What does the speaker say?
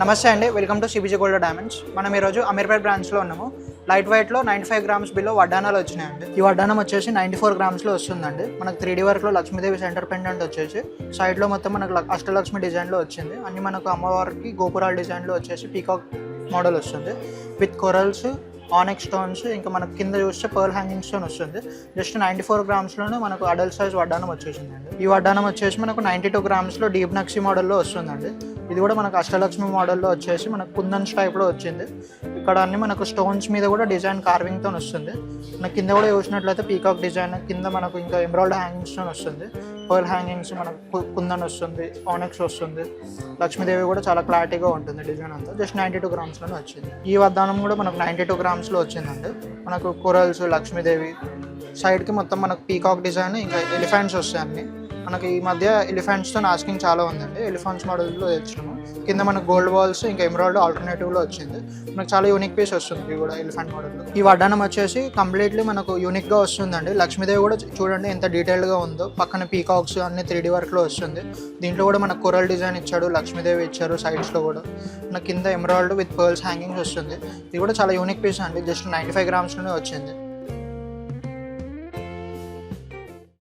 నమస్తే అండి, welcome to CBG gold diamonds. మనం ఈరోజు అమీర్పేట్ బ్రాంచ్లో ఉన్నాము. లైట్ వెయిట్లో 95 గ్రామ్స్ బిలో వడ్డానాలు వచ్చినాయండి. ఈ వడ్డానం వచ్చేసి 94 గ్రామ్స్లో వస్తుందండి. మనకు 3D వర్క్లో లక్ష్మీదేవి సెంటర్ పెండెంట్ వచ్చేసి సైడ్లో మొత్తం మనకు అష్టలక్ష్మి డిజైన్లో వచ్చింది. అన్ని మనకు అమ్మవారికి గోపురాల డిజైన్లో వచ్చేసి పీకాక్ మోడల్ వస్తుంది విత్ కొరల్స్, ఆనెక్స్ స్టోన్స్, ఇంకా మనకు కింద చూస్తే పర్ల్ హ్యాంగింగ్ స్టోన్ వస్తుంది. జస్ట్ 94 గ్రామ్స్లోనే మనకు అడల్ట్ సైజ్ వడ్డానం వచ్చేసిందండి. ఈ వడ్డానం వచ్చేసి మనకు 92 గ్రామ్స్లో డీప్ నక్షి మోడల్లో వస్తుందండి. ఇది కూడా మనకు అష్టలక్ష్మి మోడల్లో వచ్చేసి మనకు కుందన్స్ టైప్లో వచ్చింది. ఇక్కడ అన్ని మనకు స్టోన్స్ మీద కూడా డిజైన్ కార్వింగ్తో వస్తుంది. మనకి కింద కూడా చూసినట్లయితే పీకాక్ డిజైన్, కింద మనకు ఇంకా ఎంబ్రాయిడ్ హ్యాంగింగ్ స్టోన్ వస్తుంది, పర్ల్ హ్యాంగింగ్స్, మనకు కుందన్ వస్తుంది, ఆనెక్స్ వస్తుంది. లక్ష్మీదేవి కూడా చాలా క్లారిటీగా ఉంటుంది డిజైన్ అంతా. జస్ట్ 92 గ్రామ్స్లోనే వచ్చింది. ఈ వడ్డానం కూడా మనకు 92 గ్రామ్స్లో వచ్చిందండి. మనకు కొరల్స్, లక్ష్మీదేవి, సైడ్కి మొత్తం మనకు పీకాక్ డిజైన్, ఇంకా ఎలిఫెంట్స్ వస్తాయి అన్ని. మనకి ఈ మధ్య ఎలిఫెంట్స్తో ఆస్కింగ్ చాలా ఉందండి. ఎలిఫెంట్స్ మోడల్లో తెచ్చినాము. కింద మనకు గోల్డ్ బాల్స్, ఇంకా ఎమరాల్డ్ ఆల్టర్నేటివ్లో వచ్చింది. మనకు చాలా యూనిక్ పీస్ వస్తుంది ఇది కూడా ఎలిఫెంట్ మోడల్లో. ఈ వడ్డానం వచ్చేసి కంప్లీట్లీ మనకు యూనిక్గా వస్తుందండి. లక్ష్మీదేవి కూడా చూడండి ఎంత డీటెయిల్డ్గా ఉందో. పక్కన పీకాక్స్ అన్ని 3D వర్క్లో వస్తుంది. దీంట్లో కూడా మనకు కొరల్ డిజైన్ ఇచ్చాడు, లక్ష్మీదేవి ఇచ్చారు సైడ్స్లో కూడా. మనకు కింద ఎమరాల్డ్ విత్ పర్ల్స్ హ్యాంగింగ్స్ వస్తుంది. ఇది కూడా చాలా యూనిక్ పీస్ అండి. జస్ట్ 95 గ్రామ్స్లోనే వచ్చింది.